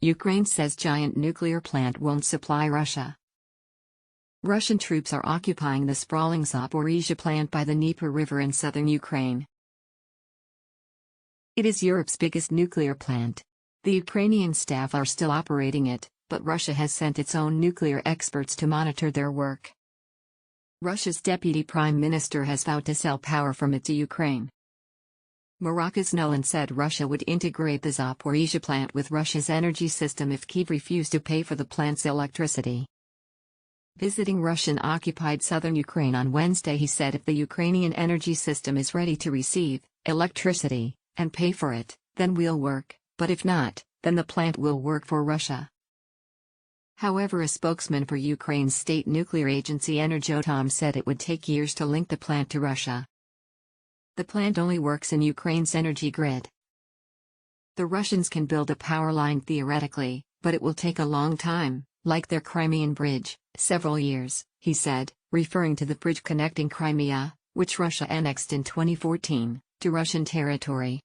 Ukraine says giant nuclear plant won't supply Russia. Russian troops are occupying the sprawling Zaporizhzhia plant by the Dnieper River in southern Ukraine. It is Europe's biggest nuclear plant. The Ukrainian staff are still operating it, but Russia has sent its own nuclear experts to monitor their work. Russia's deputy prime minister has vowed to sell power from it to Ukraine. Maracas Nolan said Russia would integrate the Zaporizhzhia plant with Russia's energy system if Kyiv refused to pay for the plant's electricity. Visiting Russian-occupied southern Ukraine on Wednesday, he said if the Ukrainian energy system is ready to receive electricity and pay for it, then we'll work, but if not, then the plant will work for Russia. However, a spokesman for Ukraine's state nuclear agency Energoatom said it would take years to link the plant to Russia. The plant only works in Ukraine's energy grid. The Russians can build a power line theoretically, but it will take a long time, like their Crimean bridge, several years, he said, referring to the bridge connecting Crimea, which Russia annexed in 2014, to Russian territory.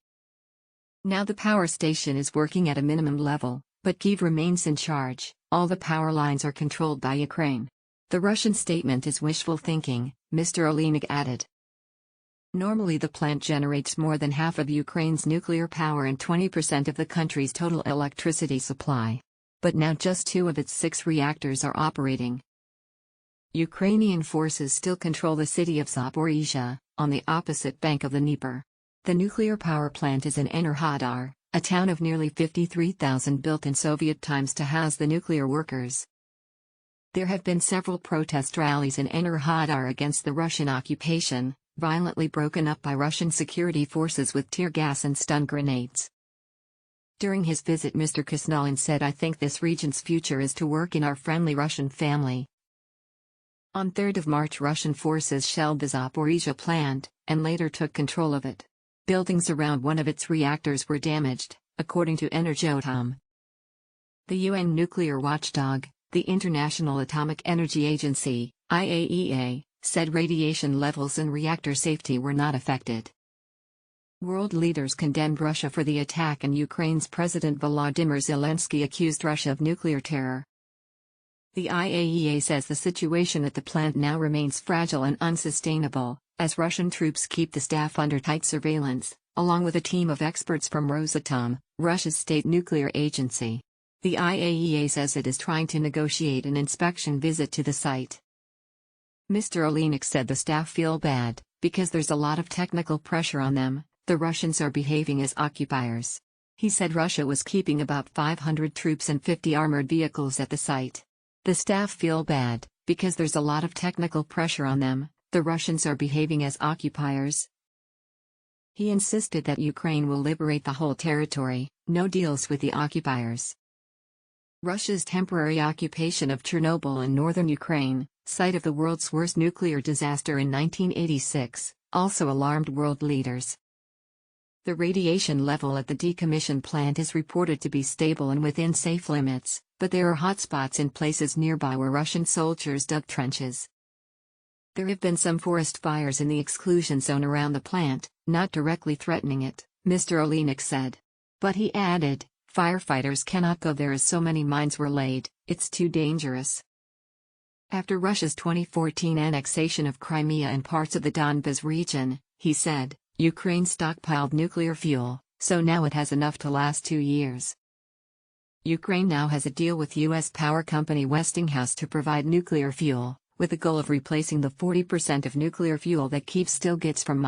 Now the power station is working at a minimum level, but Kyiv remains in charge. All the power lines are controlled by Ukraine. The Russian statement is wishful thinking, Mr. Olenek added. Normally the plant generates more than half of Ukraine's nuclear power and 20% of the country's total electricity supply. But now just 2 of its 6 reactors are operating. Ukrainian forces still control the city of Zaporizhzhia, on the opposite bank of the Dnieper. The nuclear power plant is in Enerhodar, a town of nearly 53,000 built in Soviet times to house the nuclear workers. There have been several protest rallies in Enerhodar against the Russian occupation, violently broken up by Russian security forces with tear gas and stun grenades. During his visit, Mr. Kisnalin said, "I think this region's future is to work in our friendly Russian family." On 3 March, Russian forces shelled the Zaporizhzhia plant, and later took control of it. Buildings around one of its reactors were damaged, according to Energoatom. The UN nuclear watchdog, the International Atomic Energy Agency, IAEA, said radiation levels and reactor safety were not affected. World leaders condemned Russia for the attack, and Ukraine's President Volodymyr Zelensky accused Russia of nuclear terror. The IAEA says the situation at the plant now remains fragile and unsustainable, as Russian troops keep the staff under tight surveillance, along with a team of experts from Rosatom, Russia's state nuclear agency. The IAEA says it is trying to negotiate an inspection visit to the site. Mr. Olenek said the staff feel bad, because there's a lot of technical pressure on them. The Russians are behaving as occupiers. He said Russia was keeping about 500 troops and 50 armored vehicles at the site. The staff feel bad, because there's a lot of technical pressure on them. The Russians are behaving as occupiers. He insisted that Ukraine will liberate the whole territory, no deals with the occupiers. Russia's temporary occupation of Chernobyl in northern Ukraine, site of the world's worst nuclear disaster in 1986, also alarmed world leaders. The radiation level at the decommissioned plant is reported to be stable and within safe limits, but there are hotspots in places nearby where Russian soldiers dug trenches. There have been some forest fires in the exclusion zone around the plant, not directly threatening it, Mr. Olenek said. But he added, firefighters cannot go there as so many mines were laid, it's too dangerous. After Russia's 2014 annexation of Crimea and parts of the Donbas region, he said, Ukraine stockpiled nuclear fuel, so now it has enough to last 2 years. Ukraine now has a deal with U.S. power company Westinghouse to provide nuclear fuel, with the goal of replacing the 40% of nuclear fuel that Kyiv still gets from Moscow.